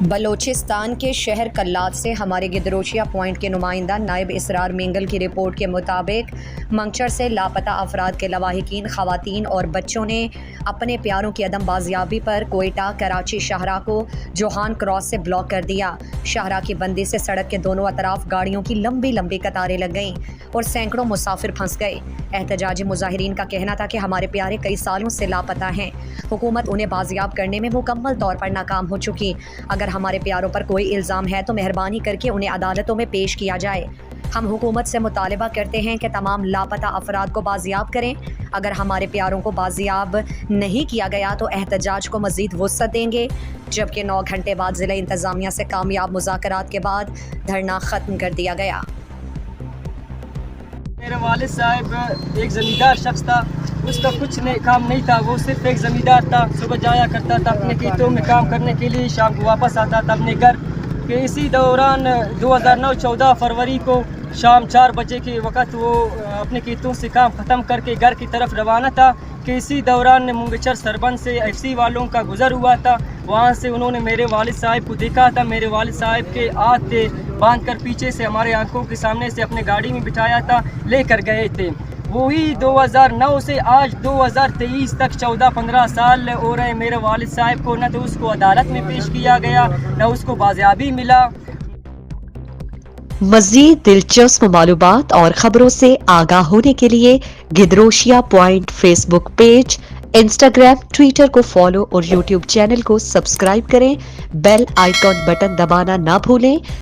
بلوچستان کے شہر کلات سے ہمارے گدروشیہ پوائنٹ کے نمائندہ نائب اسرار مینگل کی رپورٹ کے مطابق منگچر سے لاپتہ افراد کے لواحقین خواتین اور بچوں نے اپنے پیاروں کی عدم بازیابی پر کوئٹہ کراچی شاہراہ کو جوہان کراس سے بلاک کر دیا۔ شاہراہ کی بندی سے سڑک کے دونوں اطراف گاڑیوں کی لمبی لمبی قطاریں لگ گئیں اور سینکڑوں مسافر پھنس گئے۔ احتجاجی مظاہرین کا کہنا تھا کہ ہمارے پیارے کئی سالوں سے لاپتہ ہیں، حکومت انہیں بازیاب کرنے میں مکمل طور پر ناکام ہو چکی۔ اگر ہمارے پیاروں پر کوئی الزام ہے تو مہربانی کر کے انہیں عدالتوں میں پیش کیا جائے۔ ہم حکومت سے مطالبہ کرتے ہیں کہ تمام لاپتہ افراد کو بازیاب کریں۔ اگر ہمارے پیاروں کو بازیاب نہیں کیا گیا تو احتجاج کو مزید وسعت دیں گے، جبکہ 9 گھنٹے بعد ضلع انتظامیہ سے کامیاب مذاکرات کے بعد دھرنا ختم کر دیا گیا۔ میرے والد صاحب ایک زمیندار شخص تھا، اس کا کچھ کام نہیں تھا، وہ صرف ایک زمیندار تھا۔ صبح جایا کرتا تھا اپنے کھیتوں میں کام کرنے کے لیے، شام کو واپس آتا تھا اپنے گھر۔ کہ اسی دوران 2009 14 فروری کو شام 4 بجے کے وقت وہ اپنے کھیتوں سے کام ختم کر کے گھر کی طرف روانہ تھا کہ اسی دوران منگچر سربند سے ایف سی والوں کا گزر ہوا تھا۔ وہاں سے انہوں نے میرے والد صاحب کو دیکھا تھا، میرے والد صاحب کے ہاتھ باندھ کر پیچھے سے ہمارے آنکھوں کے سامنے سے اپنے گاڑی میں بٹھایا تھا، لے کر گئے تھے۔ وہی 2009 سے آج 2023 تک 14-15 سال ہو رہے میرے والد صاحب کو، نہ تو اس کو عدالت میں پیش کیا گیا، نہ اس کو بازیابی ملا۔ مزید دلچسپ معلومات اور خبروں سے آگاہ ہونے کے لیے Gedrosia point Facebook page, Instagram, Twitter کو فالو اور یوٹیوب چینل کو سبسکرائب کریں۔ بیل آئیکن بٹن دبانا نہ بھولیں۔